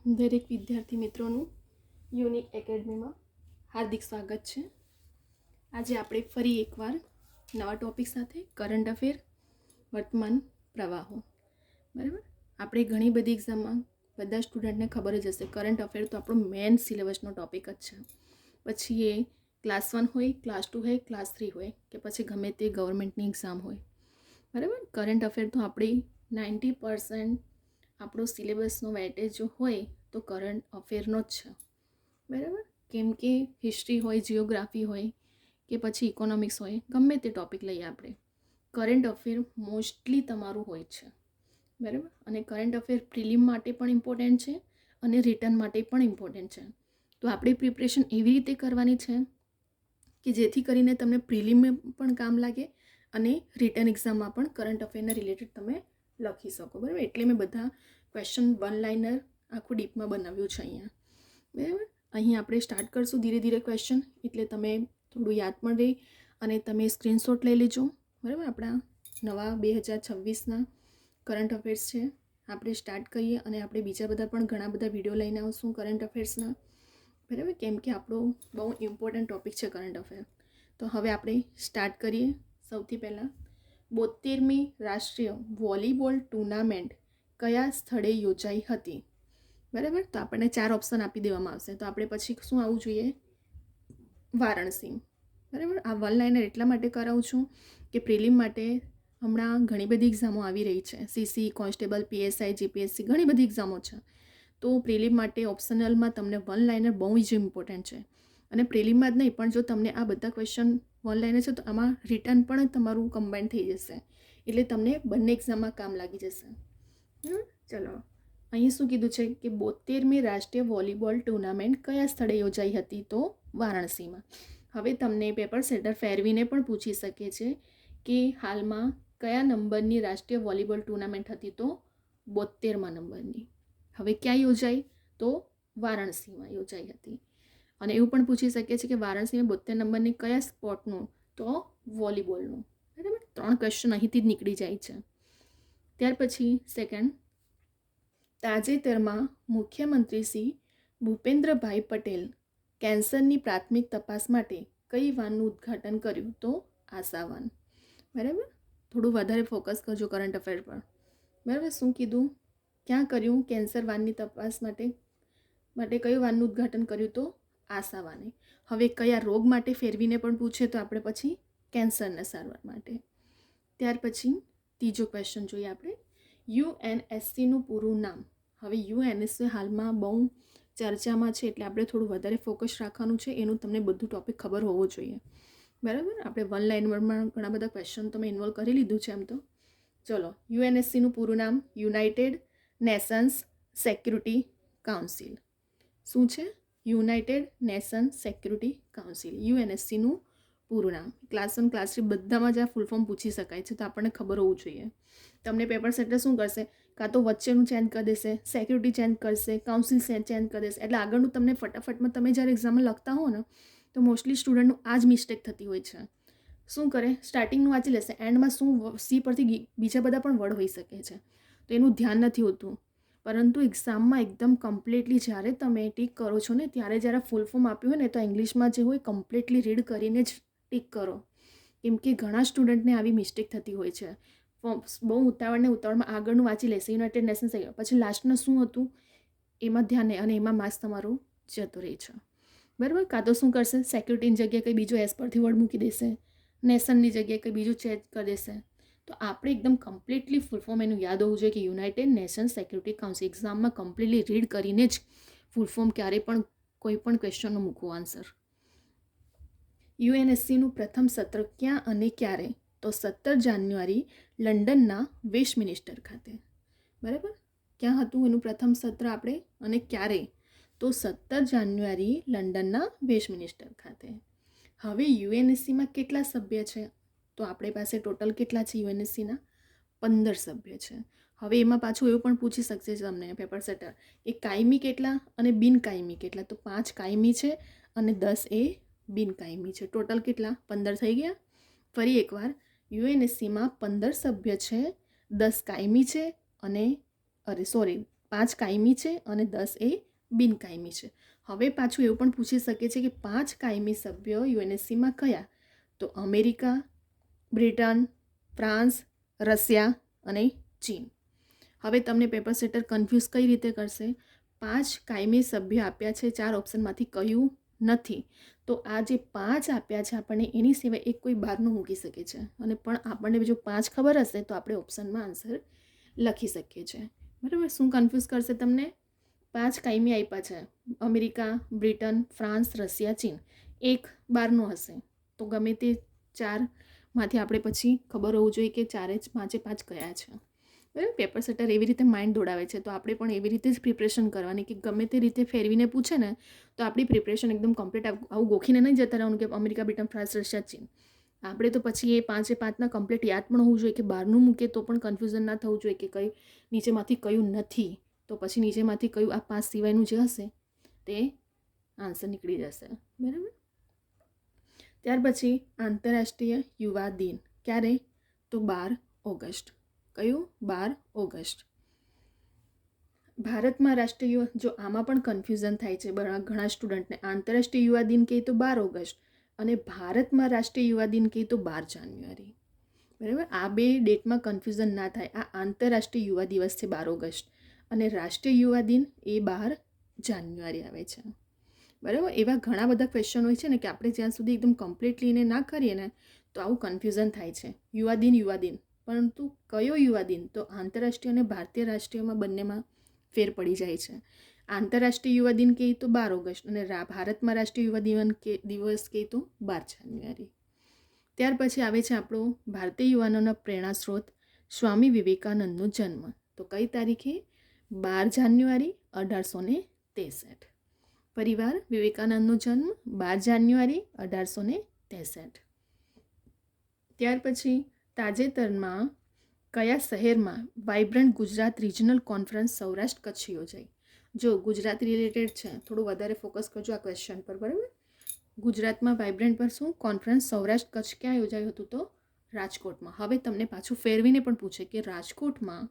દરેક વિદ્યાર્થી મિત્રોનું યુનિક એકેડમીમાં હાર્દિક સ્વાગત છે. આજે આપણે ફરી એકવાર નવા ટોપિક સાથે કરંટ અફેર વર્તમાન પ્રવાહો, બરાબર. આપણે ઘણી બધી એક્ઝામમાં બધા સ્ટુડન્ટને ખબર જ હશે, કરંટ અફેર તો આપણો મેઇન સિલેબસનો ટોપિક જ છે. પછી એ ક્લાસ 1 હોય, ક્લાસ 2 હોય, ક્લાસ 3 હોય કે પછી ગમે તે ગવર્મેન્ટની એક્ઝામ હોય, બરાબર. કરંટ અફેર તો આપણી 90% આપણો સિલેબસનો વેટેજ જો હોય તો કરંટ અફેરનો જ છે, બરાબર. કેમ કે હિસ્ટ્રી હોય, જિયોગ્રાફી હોય કે પછી ઇકોનોમિક્સ હોય, ગમે તે ટોપિક લઈએ આપણે, કરંટ અફેર મોસ્ટલી તમારું હોય છે, બરાબર. અને કરંટ અફેર પ્રિલિમ માટે પણ ઇમ્પોર્ટન્ટ છે અને રિટર્ન માટે પણ ઇમ્પોર્ટન્ટ છે. તો આપણી પ્રિપરેશન એવી રીતે કરવાની છે કે જેથી કરીને તમને પ્રિલિમમાં પણ કામ લાગે અને રિટર્ન એક્ઝામમાં પણ કરંટ અફેરના રિલેટેડ તમે લખી શકો, બરાબર. એટલે મેં બધા ક્વેશ્ચન વન લાઇનર આખું ડીપમાં બનાવ્યું છે અહીંયા, બરાબર. અહીં આપણે સ્ટાર્ટ કરશું ધીરે ધીરે ક્વેશ્ચન, એટલે તમે થોડું યાદ પણ રહે અને તમે સ્ક્રીનશોટ લઈ લેજો, બરાબર. આપણા નવા 2026ના કરંટ અફેર્સ છે, આપણે સ્ટાર્ટ કરીએ અને આપણે બીજા બધા પણ ઘણા બધા વિડીયો લઈને આવશું કરંટ અફેર્સના, બરાબર. કેમ કે આપણો બહુ ઇમ્પોર્ટન્ટ ટોપિક છે કરંટ અફેર. તો હવે આપણે સ્ટાર્ટ કરીએ. સૌથી પહેલાં 72મી રાષ્ટ્રીય વોલીબોલ ટુર્નામેન્ટ કયા સ્થળે યોજાઈ હતી, બરાબર. તો આપણને 4 ઓપ્શન આપી દેવામાં આવશે, તો આપણે પછી શું આવવું જોઈએ? વારાણસી, બરાબર. આ વન લાઇનર એટલા માટે કરાવું છું કે પ્રિલિમ માટે હમણાં ઘણી બધી એક્ઝામો આવી રહી છે, સીસી, કોન્સ્ટેબલ, પીએસઆઈ, જીપીએસસી, ઘણી બધી એક્ઝામો છે. તો પ્રિલિમ માટે ઓપ્શનલમાં તમને વન લાઇનર બહુ જ ઇમ્પોર્ટન્ટ છે. અને પ્રિલિમમાં જ નહીં, પણ જો તમને આ બધા ક્વેશ્ચન વન લાઇનર છે તો આમાં રિટર્ન પણ તમારું કમ્બાઈન થઈ જશે, એટલે તમને બંને એક્ઝામમાં કામ લાગી જશે. ચલો, અહીં શું કીધું છે કે 72મી રાષ્ટ્રીય વોલીબોલ ટુર્નામેન્ટ કયા સ્થળે યોજાઈ હતી? તો વારાણસીમાં. હવે તમને પેપર સેટર ફેરવીને પણ પૂછી શકે છે કે હાલમાં કયા નંબરની રાષ્ટ્રીય વોલીબોલ ટુર્નામેન્ટ હતી? તો 72મા નંબરની. હવે ક્યાં યોજાઈ? તો વારાણસીમાં યોજાઈ હતી. અને એવું પણ પૂછી શકે છે કે વારાણસીમાં 72 નંબરની કયા સ્પોર્ટનું? તો વોલીબોલનું, બરાબર. 3 ક્વેશ્ચન અહીંથી જ નીકળી જાય છે. ત્યાર પછી સેકન્ડ, તાજેતરમાં મુખ્યમંત્રી શ્રી ભૂપેન્દ્રભાઈ પટેલ કેન્સરની પ્રાથમિક તપાસ માટે કઈ વાનનું ઉદ્ઘાટન કર્યું? તો આશા વાન, બરાબર. થોડું વધારે ફોકસ કરજો કરંટ અફેર પર, બરાબર. શું કીધું? ક્યાં કર્યું કેન્સર વાનની તપાસ માટે કયું વાનનું ઉદ્ઘાટન કર્યું? તો આશા wane. હવે કયા રોગ માટે ફેરવીને પણ પૂછે તો આપણે પછી કેન્સરના સારવાર માટે. ત્યાર પછી ત્રીજો ક્વેશ્ચન જોઈએ આપણે, યુએનએસસીનું પૂરું નામ. હવે યુએનએસસી હાલમાં બહુ ચર્ચામાં છે, એટલે આપણે થોડું વધારે ફોકસ રાખવાનું છે, એનું તમને બધું ટોપિક ખબર હોવો જોઈએ, બરાબર. આપણે વન લાઇનમાં ઘણા બધા ક્વેશ્ચન તમે ઇન્વોલ્વ કરી લીધું છે એમ તો. ચલો, યુએનએસસીનું પૂરું નામ યુનાઇટેડ નેશન્સ સિક્યુરિટી કાઉન્સિલ. શું છે? યુનાઇટેડ નેશન્સ સિક્યુરિટી કાઉન્સિલ, યુએનએસસીનું પૂરું નામ. ક્લાસ 1, ક્લાસ 3 બધામાં જ આ ફૂલ ફોર્મ પૂછી શકાય છે, તો આપણને ખબર હોવું જોઈએ. તમને પેપર સેટર શું કરશે? કાં તો વચ્ચેનું ચેન્જ કરી દેશે, સિક્યુરિટી ચેન્જ કરશે, કાઉન્સિલ ચેન્જ કરી દેશે, એટલે આગળનું તમને ફટાફટમાં તમે જ્યારે એક્ઝામમાં લખતા હો ને તો મોસ્ટલી સ્ટુડન્ટનું આ જ મિસ્ટેક થતી હોય છે. શું કરે? સ્ટાર્ટિંગનું વાંચી લેશે, એન્ડમાં શું સી પરથી બીજા બધા પણ વર્ડ હોઈ શકે છે, તો એનું ધ્યાન નથી હોતું. પરંતુ એક્ઝામમાં એકદમ કમ્પ્લીટલી જ્યારે તમે ટીક કરો છો ને, જ્યારે ફૂલ ફોર્મ આપ્યું હોય ને તો ઇંગ્લિશમાં જે હોય કમ્પ્લીટલી રીડ કરીને જ ટીક કરો, કેમ કે ઘણા સ્ટુડન્ટને આવી મિસ્ટેક થતી હોય છે. બહુ ઉતાવળમાં આગળનું વાંચી લેશે, યુનાઇટેડ નેશન્સ, પછી લાસ્ટનું શું હતું એમાં ધ્યાન નહીં, અને એમાં માર્ક્સ તમારું જતું રહે છે, બરાબર. કાં તો શું કરશે? સિક્યુરિટીની જગ્યાએ કંઈ બીજો એસ પરથી વર્ડ મૂકી દેશે, નેશનની જગ્યાએ કંઈ બીજું ચેન્જ કરી દેશે. તો આપણે એકદમ કમ્પ્લીટલી ફૂલ ફોર્મ એનું યાદ હોવું જોઈએ કે યુનાઇટેડ નેશન્સ સિક્યુરિટી કાઉન્સિલ. એક્ઝામમાં કમ્પ્લીટલી રીડ કરીને જ ફૂલ ફોર્મ ક્યારેય પણ કોઈ પણ ક્વેશ્ચનનો મૂકવો આન્સર. યુએનએસસીનું પ્રથમ સત્ર ક્યાં અને ક્યારે? તો 17 જાન્યુઆરી લંડનના વેસ્ટમિનિસ્ટર ખાતે, બરાબર. ક્યાં હતું એનું પ્રથમ સત્ર આપણે અને ક્યારે? તો 17 જાન્યુઆરી લંડનના વેસ્ટમિનિસ્ટર ખાતે. હવે યુએનએસસીમાં કેટલા સભ્ય છે? તો આપણી પાસે ટોટલ કેટલા છે યુએનએસસીના? 15 સભ્ય છે. હવે એમાં પાછું એવું પણ પૂછી શકશે તમને પેપર સેટર કે કાયમી કેટલા અને બિનકાયમી કેટલા? તો 5 કાયમી છે અને 10 એ બિનકાયમી છે. ટોટલ કેટલા? 15 થઈ ગયા. ફરી એકવાર, યુએનએસસીમાં 15 સભ્ય છે, 10 કાયમી છે અને 10 5 કાયમી છે અને 10 એ બિનકાયમી છે. હવે પાછું એવું પણ પૂછી શકે છે કે 5 કાયમી સભ્યો યુએનએસસીમાં કયા? તો અમેરિકા, બ્રિટન, ફ્રાન્સ, રશિયા અને ચીન. હવે તમને પેપર સેટર કન્ફ્યુઝ કઈ રીતે કરશે? 5 કાયમી સભ્યો આપ્યા છે, 4 ઓપ્શનમાંથી કયું નથી. તો આ જે 5 આપ્યા છે આપણને, એની સિવાય એક કોઈ બહારનું મૂકી શકે છે, અને પણ આપણને જો 5 ખબર હશે તો આપણે ઓપ્શનમાં આન્સર લખી શકીએ છીએ. બરાબર? શું કન્ફ્યુઝ કરશે તમને? 5 કાયમી આપ્યા છે, અમેરિકા, બ્રિટન, ફ્રાન્સ, રશિયા, ચીન. એક બહારનું હશે, તો ગમે તે 4માંથી આપણે પછી ખબર હોવું જોઈએ કે 5 કયા છે. બરાબર? પેપર સેટર એવી રીતે માઇન્ડ દોડાવે છે, તો આપણે પણ એવી રીતે જ પ્રિપરેશન કરવાની કે ગમે તે રીતે ફેરવીને પૂછે ને તો આપણી પ્રિપરેશન એકદમ કમ્પ્લીટ. આવું ગોખીને નહીં જતા રહેવાનું કે અમેરિકા, બ્રિટન, ફ્રાન્સ, રશિયા, ચીન. આપણે તો પછી એ 5 કમ્પ્લીટ યાદ પણ હોવું જોઈએ કે બહારનું મૂકે તો પણ કન્ફ્યુઝન ના થવું જોઈએ કે કઈ નીચેમાંથી કયું નથી, તો પછી નીચેમાંથી કયું આ 5 સિવાયનું જે હશે તે આન્સર નીકળી જશે. બરાબર? ત્યાર પછી આંતરરાષ્ટ્રીય યુવા દિન ક્યારે? તો 12 ઓગસ્ટ. કયું? 12 ઓગસ્ટ. ભારતમાં રાષ્ટ્રીય, જો આમાં પણ કન્ફ્યુઝન થાય છે ઘણા સ્ટુડન્ટને, આંતરરાષ્ટ્રીય યુવા દિન કહે તો 12 ઓગસ્ટ અને ભારતમાં રાષ્ટ્રીય યુવા દિન કહે તો 12 જાન્યુઆરી. બરાબર? આ બે ડેટમાં કન્ફ્યુઝન ના થાય. આ આંતરરાષ્ટ્રીય યુવા દિવસ છે 12 ઓગસ્ટ અને રાષ્ટ્રીય યુવા દિન એ 12 જાન્યુઆરી આવે છે. બરાબર? એવા ઘણા બધા ક્વેશ્ચન હોય છે ને કે આપણે જ્યાં સુધી એકદમ કમ્પ્લીટલી એને ના કરીએ ને તો આવું કન્ફ્યુઝન થાય છે. યુવા દિન, પરંતુ કયો યુવા દિન? તો આંતરરાષ્ટ્રીય અને ભારતીય રાષ્ટ્રીયમાં બંનેમાં ફેર પડી જાય છે. આંતરરાષ્ટ્રીય યુવા દિન કહે તો 12 ઓગસ્ટ અને ભારતમાં રાષ્ટ્રીય યુવા દિવસ કહે તો 12 જાન્યુઆરી. ત્યાર પછી આવે છે આપણો ભારતીય યુવાનોના પ્રેરણા સ્ત્રોત સ્વામી વિવેકાનંદનો જન્મ. તો કઈ તારીખે? 12 જાન્યુઆરી 1863. પરિવાર વિવેકાનંદનો જન્મ 12 જાન્યુઆરી 1863. ત્યાર પછી તાજેતરમાં કયા શહેરમાં vibrant Gujarat regional conference Saurashtra Kutch યોજાઈ? જો ગુજરાત રિલેટેડ છે, થોડું વધારે ફોકસ કરજો આ ક્વેશ્ચન પર. બરાબર? ગુજરાતમાં વાઇબ્રન્ટ પર શું કોન્ફરન્સ સૌરાષ્ટ્ર કચ્છ ક્યાં યોજાયું હતું? તો રાજકોટમાં. હવે તમને પાછું ફેરવીને પણ પૂછે કે રાજકોટમાં,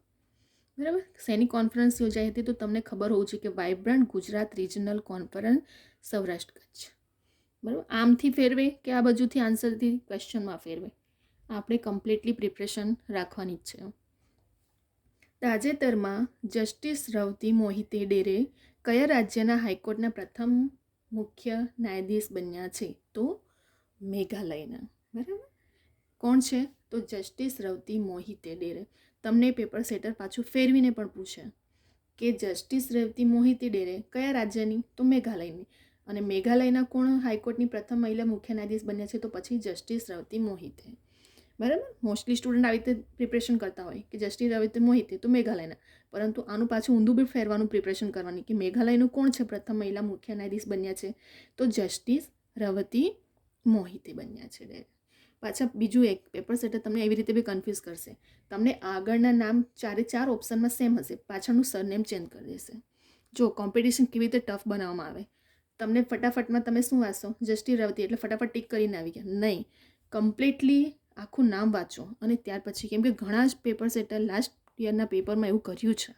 બરાબર, શેની કોન્ફરન્સ યોજાઈ હતી? તો તમને ખબર હોવું જોઈએ કે vibrant Gujarat regional conference Saurashtra Kutch. બરાબર? આમથી ફેરવે કે આ બાજુથી આન્સરથી ક્વેશ્ચનમાં ફેરવે, આપણે કમ્પ્લીટલી પ્રિપરેશન રાખવાની જ છે. તાજેતરમાં જસ્ટિસ રવતી મોહિતે ડેરે કયા રાજ્યના હાઈકોર્ટના પ્રથમ મુખ્ય ન્યાયાધીશ બન્યા છે? તો મેઘાલયના. બરાબર? કોણ છે? તો જસ્ટિસ રવતી મોહિતે ડેરે. તમને પેપર સેટર પાછું ફેરવીને પણ પૂછે કે જસ્ટિસ રવતી મોહિતે ડેરે કયા રાજ્યની? તો મેઘાલયની. અને મેઘાલયના કોણ હાઈકોર્ટની પ્રથમ મહિલા મુખ્ય ન્યાયાધીશ બન્યા છે? તો પછી જસ્ટિસ રવતી મોહિતે. બરાબર? મોસ્ટલી સ્ટુડન્ટ આવી રીતે પ્રિપરેશન કરતા હોય કે જસ્ટિસ રવતી મોહિતે તો મેઘાલયના, પરંતુ આનું પાછું ઊંધું બી ફેરવાનું પ્રિપરેશન કરવાની કે મેઘાલયનું કોણ છે પ્રથમ મહિલા મુખ્ય ન્યાયાધીશ બન્યા છે? તો જસ્ટિસ રવતી મોહિતે બન્યા છે. પાછા બીજું એક પેપર સેટર તમને એવી રીતે બી કન્ફ્યુઝ કરશે. તમને આગળના નામ 4 ઓપ્શનમાં સેમ હશે, પાછળનું સરનેમ ચેન્જ કરી દેશે. જો કોમ્પિટિશન કેવી રીતે ટફ બનાવવામાં આવે, તમને ફટાફટમાં તમે શું વાંચશો? જસ્ટિસ રવતી એટલે ફટાફટ ટીક કરીને આવી ગયા? નહીં, કમ્પ્લીટલી આખું નામ વાંચો અને ત્યાર પછી, કેમ કે ઘણા જ પેપર સેટર લાસ્ટ યરના પેપરમાં એવું કર્યું છે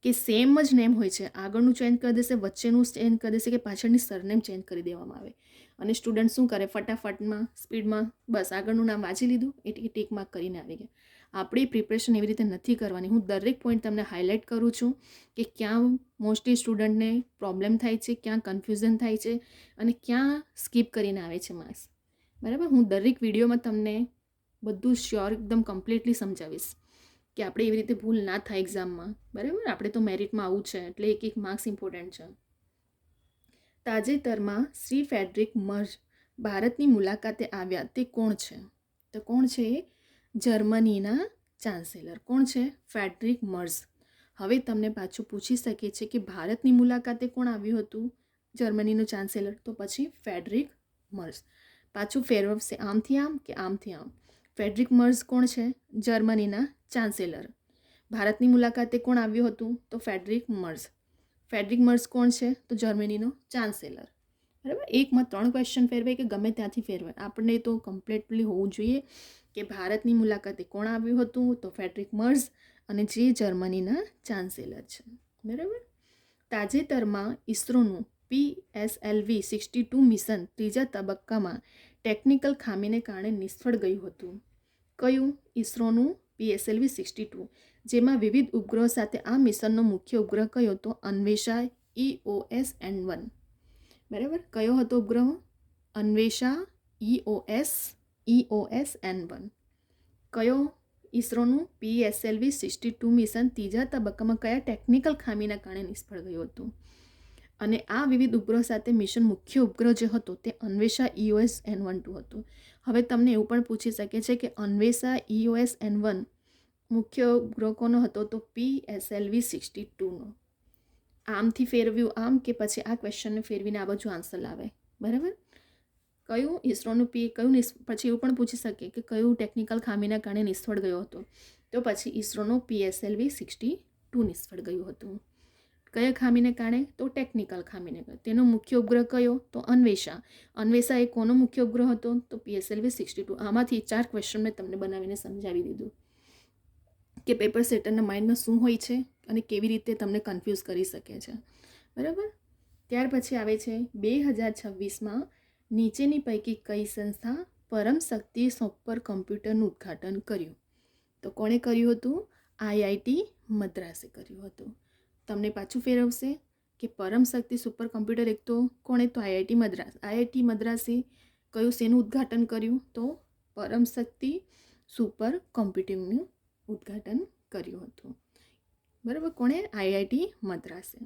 કે સેમ જ નેમ હોય છે, આગળનું ચેન્જ કરી દેશે, વચ્ચેનું ચેન્જ કરી દેશે કે પાછળની સરનેમ ચેન્જ કરી દેવામાં આવે, અને સ્ટુડન્ટ શું કરે? ફટાફટમાં સ્પીડમાં બસ આગળનું નામ વાંચી લીધું, એટલે ટીક માર્ક કરીને આવી ગયા. આપણી પ્રિપરેશન એવી રીતે નથી કરવાની. હું દરેક પોઈન્ટ તમને હાઇલાઇટ કરું છું કે ક્યાં મોસ્ટલી સ્ટુડન્ટને પ્રોબ્લેમ થાય છે, ક્યાં કન્ફ્યુઝન થાય છે અને ક્યાં સ્કીપ કરીને આવે છે માર્ક્સ. બરાબર? હું દરેક વિડીયોમાં તમને બધું શ્યોર એકદમ કમ્પ્લીટલી સમજાવીશ કે આપણે એવી રીતે ભૂલ ના થાય એક્ઝામમાં. બરાબર? આપણે તો મેરિટમાં આવું છે એટલે એક માર્ક્સ ઇમ્પોર્ટન્ટ છે. તાજેતરમાં શ્રી ફ્રેડરિક મર્જ ભારતની મુલાકાતે આવ્યા તે કોણ છે? તો કોણ છે? જર્મનીના ચાન્સેલર. કોણ છે? Frederick merge. હવે તમને પાછું પૂછી શકે છે કે ભારતની મુલાકાતે કોણ આવ્યું હતું? જર્મનીનું ચાન્સેલર. તો પછી ફ્રેડરિક મર્જ. પાછું ફેરવશે આમથી આમ કે આમથી આમ. ફ્રેડરિક મર્જ કોણ છે? જર્મનીના ચાન્સેલર. ભારતની મુલાકાતે કોણ આવ્યું હતું? તો ફ્રેડરિક મર્જ. ફ્રેડરિક મર્જ કોણ છે? તો જર્મનીનો ચાન્સેલર. બરાબર? એકમાં 3 ક્વેશ્ચન ફેરવે કે ગમે ત્યાંથી ફેરવે, આપણને તો કમ્પ્લીટલી હોવું જોઈએ કે ભારતની મુલાકાતે કોણ આવ્યું હતું? તો ફ્રેડરિક મર્જ. અને જે જર્મનીના ચાન્સેલર છે. બરાબર. તાજેતરમાં ઇસરોનું PSLV-62 મિશન ત્રીજા તબક્કામાં ટેકનિકલ ખામીને કારણે નિષ્ફળ ગયું હતું. કયું? ઇસરોનું PSLV-62, જેમાં વિવિધ ઉપગ્રહો સાથે આ મિશનનો મુખ્ય ઉપગ્રહ કયો? તો અન્વેષા EOS-N1. બરાબર. કયો હતો ઉપગ્રહ? અન્વેષા EOS-N1. કયો? ઇસરોનું PSLV-62 મિશન ત્રીજા તબક્કામાં કયા ટેકનિકલ ખામીના કારણે નિષ્ફળ ગયું હતું? અને આ વિવિધ ઉપગ્રહો સાથે મિશન મુખ્ય ઉપગ્રહ જે હતો તે અન્વેષા EOS-N1 હતો. હવે તમને એવું પણ પૂછી શકે છે કે અન્વેષા EOS-N1 મુખ્ય ઉપગ્રહ કોનો હતો? તો PSLV-62નો. આમથી ફેરવ્યું આમ કે પછી આ ક્વેશ્ચનને ફેરવીને આ બાજુ આન્સર લાવે. બરાબર. કયું? ઇસરોનું કયું પછી એવું પણ પૂછી શકે કે કયું ટેકનિકલ ખામીના કારણે નિષ્ફળ ગયો હતો? તો પછી ઇસરોનું PSLV-62 નિષ્ફળ ગયું હતું. કયા ખામીને કારણે? તો ટેકનિકલ ખામીને કારણે. તેનો મુખ્ય ઉપગ્રહ કયો? તો અન્વેષા. અન્વેષા એ કોનો મુખ્ય ઉપગ્રહ હતો? તો PSLV-62. આમાંથી 4 ક્વેશ્ચન મેં તમને બનાવીને સમજાવી દીધું કે પેપર સેટરના માઇન્ડમાં શું હોય છે અને કેવી રીતે તમને કન્ફ્યુઝ કરી શકે છે. બરાબર. ત્યાર પછી આવે છે 2026માં નીચેની પૈકી કઈ સંસ્થા પરમ શક્તિ સુપર કોમ્પ્યુટરનું ઉદ્ઘાટન કર્યું? તો કોણે કર્યું હતું? IIT મદ્રાસે કર્યું હતું. તમને પાછું ફેરવશે કે પરમ શક્તિ સુપર કોમ્પ્યુટર એક તો કોણે? તો IIT મદ્રાસ. IIT મદ્રાસે કયું શેનું ઉદ્ઘાટન કર્યું? તો પરમ શક્તિ સુપર કોમ્પ્યુટિંગનું ઉદ્ઘાટન કર્યું હતું. બરાબર. કોણે? IIT મદ્રાસે.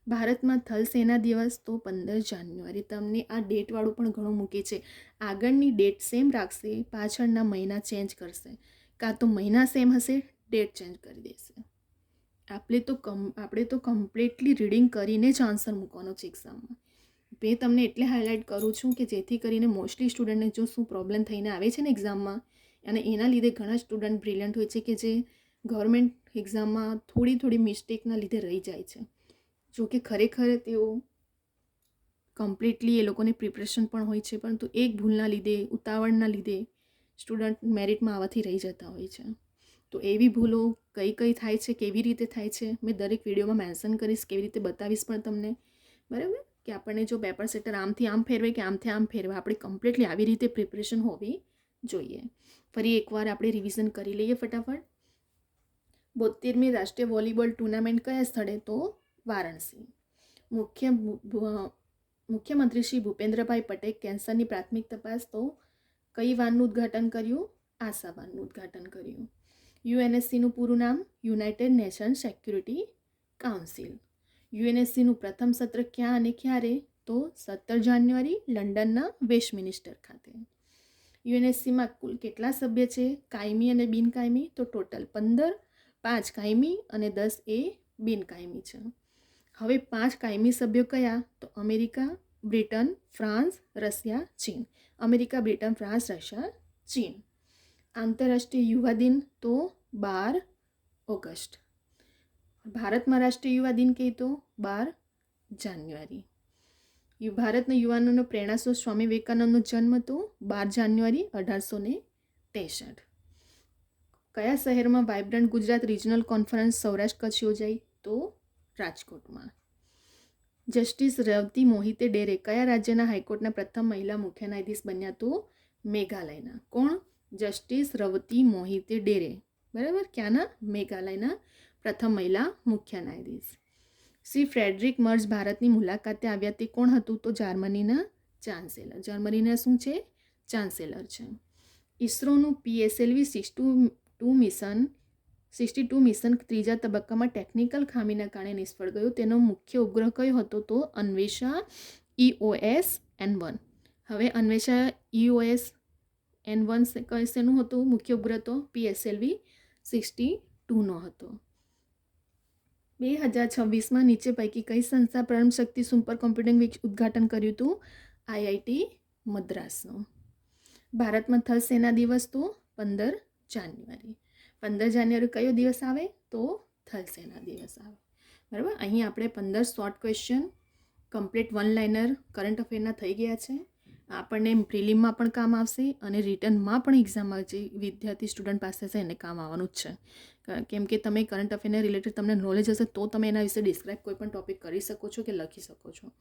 ભારતમાં થલ સેના દિવસ તો 15 જાન્યુઆરી. તમને આ ડેટવાળું પણ ઘણું મૂકે છે. આગળની ડેટ સેમ રાખશે, પાછળના મહિના ચેન્જ કરશે. કાં તો મહિના સેમ હશે, ડેટ ચેન્જ કરી દેશે. આપણે તો કમ્પ્લીટલી રીડિંગ કરીને જ આન્સર મૂકવાનો છે એક્ઝામમાં. મેં તમને એટલે હાઇલાઇટ કરું છું કે જેથી કરીને મોસ્ટલી સ્ટુડન્ટને જો શું પ્રોબ્લેમ થઈને આવે છે ને એક્ઝામમાં, અને એના લીધે ઘણા સ્ટુડન્ટ બ્રિલિયન્ટ હોય છે કે જે ગવર્મેન્ટ એક્ઝામમાં થોડી મિસ્ટેકના લીધે રહી જાય છે. જો કે ખરેખર તેઓ કમ્પ્લીટલી એ લોકોની પ્રિપરેશન પણ હોય છે, પરંતુ એક ભૂલના લીધે, ઉતાવળના લીધે સ્ટુડન્ટ મેરિટમાં આવવાથી રહી જતા હોય છે. તો એવી ભૂલો કઈ થાય છે, કેવી રીતે થાય છે, મેં દરેક વિડીયોમાં મેન્શન કરીશ, કેવી રીતે બતાવીશ પણ તમને. બરાબર. કે આપણને જો પેપર સેટર આમથી આમ ફેરવે કે આમથી આમ ફેરવે, આપણે કમ્પ્લીટલી આવી રીતે પ્રિપરેશન હોવી જોઈએ. ફરી એકવાર આપણે રિવિઝન કરી લઈએ ફટાફટ. 72મી રાષ્ટ્રીય વોલીબોલ ટુર્નામેન્ટ કયા સ્થળે? તો વારાણસી. મુખ્યમંત્રી શ્રી ભૂપેન્દ્રભાઈ પટેલ કેન્સરની પ્રાથમિક તપાસ તો કઈ વાનનું ઉદ્ઘાટન કર્યું? આશા વાનનું ઉદ્ઘાટન કર્યું. UNSCનું પૂરું નામ? United Nation Security Council. UNSCનું પ્રથમ સત્ર ક્યાં અને ક્યારે? તો 17 જાન્યુઆરી લંડનના વેસ્ટમિનિસ્ટર ખાતે. UNSCમાં કુલ કેટલા સભ્ય છે? કાયમી અને બિનકાયમી? તો ટોટલ 15, 5 કાયમી અને 10 એ બિનકાયમી છે. હવે 5 કાયમી સભ્યો કયા? તો અમેરિકા, બ્રિટન, ફ્રાન્સ, રશિયા, ચીન. અમેરિકા, બ્રિટન, ફ્રાન્સ, રશિયા, ચીન. આંતરરાષ્ટ્રીય યુવા દિન તો 12 ઓગસ્ટ. ભારતમાં રાષ્ટ્રીય યુવા દિન કહે તો 12 જાન્યુઆરી. ભારતના યુવાનોનો પ્રેરણાસ્ત્રોત સ્વામી વિવેકાનંદનો જન્મ તો 12 જાન્યુઆરી 1863. કયા શહેરમાં vibrant Gujarat regional conference Saurashtra Kutch યોજાઈ? તો રાજકોટમાં. જસ્ટિસ રવતી મોહિતે ડેરે કયા રાજ્યના હાઈકોર્ટના પ્રથમ મહિલા મુખ્ય ન્યાયાધીશ બન્યા? તો મેઘાલયના. કોણ? જસ્ટિસ રવતી મોહિતે ડેરે. બરાબર. ક્યાંના? મેઘાલયના પ્રથમ મહિલા મુખ્ય ન્યાયાધીશ. શ્રી ફ્રેડરિક મર્જ ભારતની મુલાકાતે આવ્યા તે કોણ હતું? તો જર્મનીના ચાન્સેલર. જર્મનીના શું છે? ચાન્સેલર છે. ઇસરોનું PSLV-62 મિશન ત્રીજા તબક્કામાં ટેકનિકલ ખામીના કારણે નિષ્ફળ ગયું. તેનો મુખ્ય ઉપગ્રહ કયો હતો? તો અન્વેષા EOS-N1. હવે અન્વેષા EOS-N1 શેનું હતું મુખ્ય ઉપગ્રહ? તો PSLV-62નો હતો. 2026માં નીચે પૈકી કઈ સંસ્થા પરમ શક્તિ સુપર કોમ્પ્યુટિંગ ઉદ્ઘાટન કર્યું હતું? IIT મદ્રાસનો. ભારતમાં થલ સેના દિવસ તો 15 જાન્યુઆરી. 15 જાન્યુઆરી કયો દિવસ આવે? તો થલ સેના દિવસ આવે. બરાબર. અહીં આપણે 15 short question complete 1 liner current અફેરના થઈ ગયા છે. આપણને પ્રિલિમમાં પણ કામ આવશે અને રિટર્નમાં પણ એક્ઝામમાં જે વિદ્યાર્થી સ્ટુડન્ટ પાસે છે એને કામ આવવાનું જ છે. કેમ કે તમે કરંટ અફેરને રિલેટેડ તમને નોલેજ હશે તો તમે એના વિશે ડિસ્ક્રાઇબ કોઈ પણ ટોપિક કરી શકો છો કે લખી શકો છો.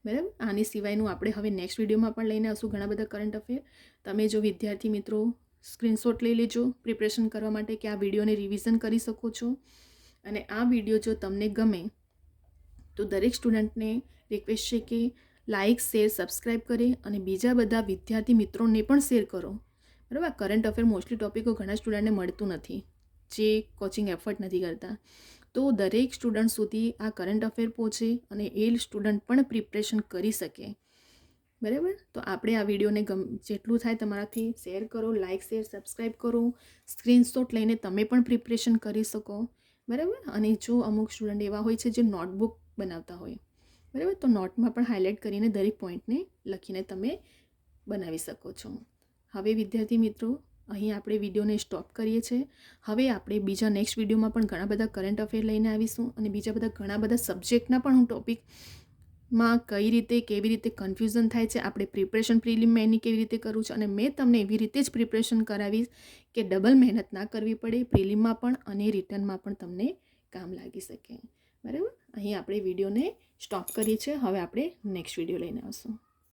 બરાબર. આની સિવાયનું આપણે હવે નેક્સ્ટ વિડીયોમાં પણ લઈને આવશું ઘણા બધા કરંટ અફેર. તમે જો વિદ્યાર્થી મિત્રો સ્ક્રીનશોટ લઈ લેજો પ્રિપરેશન કરવા માટે કે આ વિડીયોને રિવિઝન કરી શકો છો. અને આ વિડીયો જો તમને ગમે તો દરેક સ્ટુડન્ટને રિક્વેસ્ટ છે કે લાઇક શેર સબસ્ક્રાઈબ કરે અને બીજા બધા વિદ્યાર્થી મિત્રોને પણ શેર કરો. બરાબર. કરંટ અફેર મોસ્ટલી ટોપિકો ઘણા સ્ટુડન્ટને મળતું નથી જે કોચિંગ એફર્ટ નથી કરતા. તો દરેક સ્ટુડન્ટ સુધી આ કરંટ અફેર પહોંચે અને એ સ્ટુડન્ટ પણ પ્રિપરેશન કરી શકે. બરાબર. તો આપણે આ વિડીયોને જેટલું થાય તમારાથી શેર કરો, લાઇક શેર સબસ્ક્રાઈબ કરો, સ્ક્રીનશોટ લઈને તમે પણ પ્રિપરેશન કરી શકો. બરાબર. અને જો અમુક સ્ટુડન્ટ એવા હોય છે જે નોટબુક બનાવતા હોય, બરાબર, તો નોટમાં પણ હાઇલાઇટ કરીને દરેક પોઈન્ટને લખીને તમે બનાવી શકો છો. હવે વિદ્યાર્થી મિત્રો અહીં આપણે વિડીયોને સ્ટોપ કરીએ છીએ. હવે આપણે બીજા નેક્સ્ટ વિડીયોમાં પણ ઘણા બધા કરંટ અફેર લઈને આવીશું અને બીજા બધા ઘણા બધા સબ્જેક્ટના પણ હું ટોપિકમાં કઈ રીતે કેવી રીતે કન્ફ્યુઝન થાય છે, આપણે પ્રિપરેશન પ્રિલિમમાં એની કેવી રીતે કરવું છે અને મેં તમને એવી રીતે જ પ્રિપરેશન કરાવીશ કે ડબલ મહેનત ના કરવી પડે પ્રિલિમમાં પણ અને રિટર્નમાં પણ તમને કામ લાગી શકે. બરાબર. અહીં આપણે વિડીયોને સ્ટોપ કરીએ છીએ. હવે આપણે નેક્સ્ટ વિડીયો લઈને આવશું.